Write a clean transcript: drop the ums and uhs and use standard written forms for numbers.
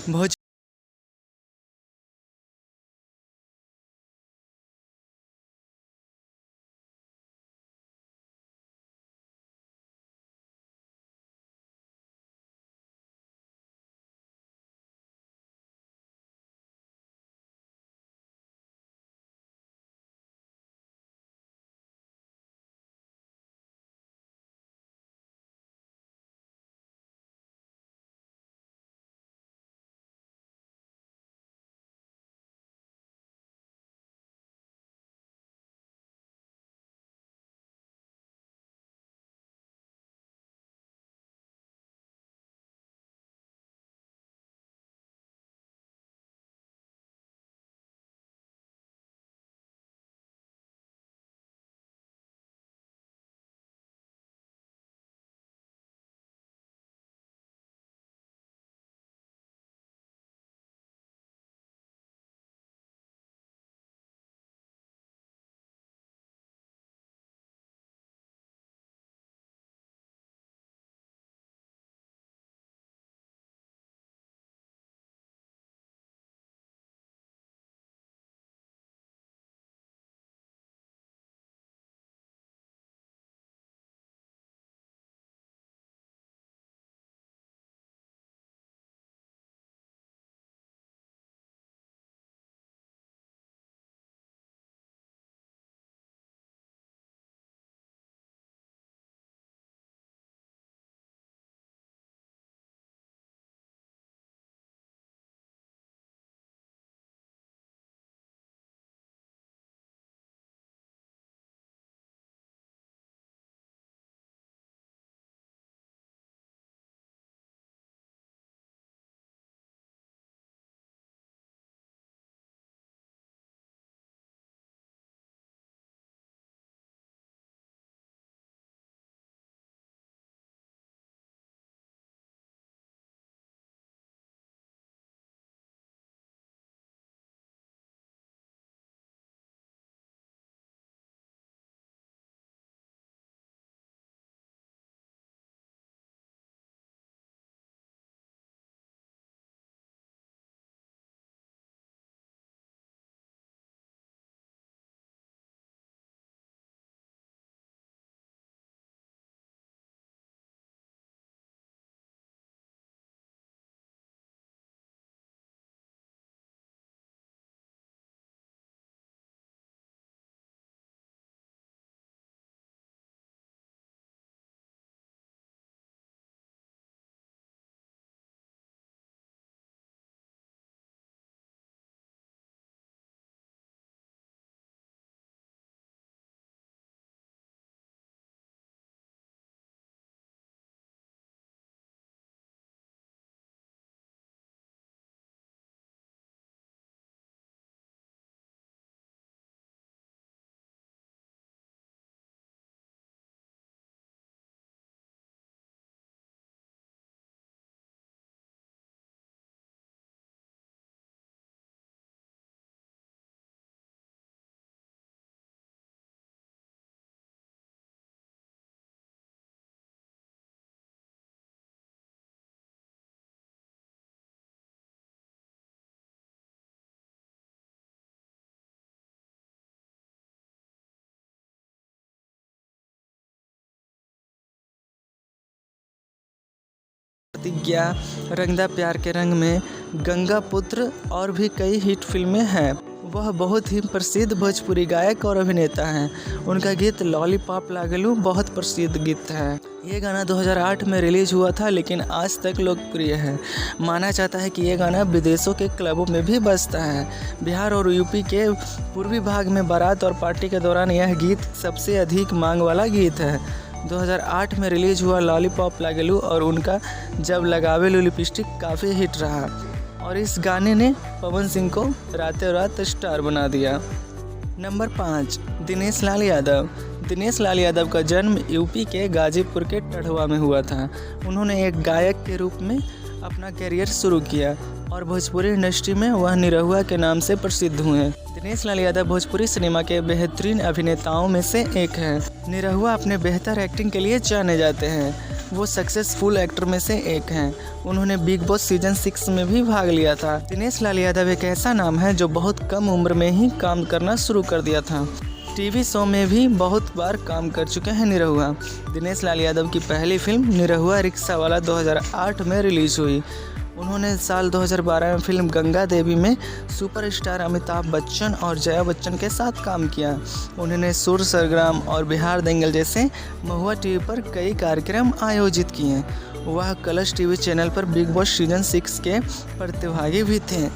भोज प्रतिज्ञा, रंगदा प्यार के रंग में, गंगा पुत्र और भी कई हिट फिल्में हैं। वह बहुत ही प्रसिद्ध भोजपुरी गायक और अभिनेता हैं। उनका गीत लॉलीपॉप लागलू बहुत प्रसिद्ध गीत है। ये गाना 2008 में रिलीज हुआ था, लेकिन आज तक लोकप्रिय है। माना जाता है कि ये गाना विदेशों के क्लबों में भी बजता है। बिहार और यूपी के पूर्वी भाग में बारात और पार्टी के दौरान यह गीत सबसे अधिक मांग वाला गीत है। 2008 में रिलीज हुआ लॉलीपॉप लागलू और उनका जब लगावेलू लिपस्टिक काफ़ी हिट रहा और इस गाने ने पवन सिंह को रातों रात स्टार बना दिया। नंबर 5, दिनेश लाल यादव। दिनेश लाल यादव का जन्म यूपी के गाजीपुर के टढ़वा में हुआ था। उन्होंने एक गायक के रूप में अपना करियर शुरू किया और भोजपुरी इंडस्ट्री में वह निरहुआ के नाम से प्रसिद्ध हुए। दिनेश लाल यादव भोजपुरी सिनेमा के बेहतरीन अभिनेताओं में से एक हैं। निरहुआ अपने बेहतर एक्टिंग के लिए जाने जाते हैं। वो सक्सेसफुल एक्टर में से एक हैं। उन्होंने बिग बॉस सीजन 6 में भी भाग लिया था। दिनेश लाल यादव एक ऐसा नाम है जो बहुत कम उम्र में ही काम करना शुरू कर दिया था। टीवी शो में भी बहुत बार काम कर चुके हैं निरहुआ। दिनेश लाल यादव की पहली फिल्म निरहुआ रिक्शा वाला 2008 में रिलीज़ हुई। उन्होंने साल 2012 में फिल्म गंगा देवी में सुपरस्टार अमिताभ बच्चन और जया बच्चन के साथ काम किया। उन्होंने सुर सरगम और बिहार दंगल जैसे महुआ टीवी पर कई कार्यक्रम आयोजित किए। वह कलर्स टीवी चैनल पर बिग बॉस सीजन 6 के प्रतिभागी भी थे।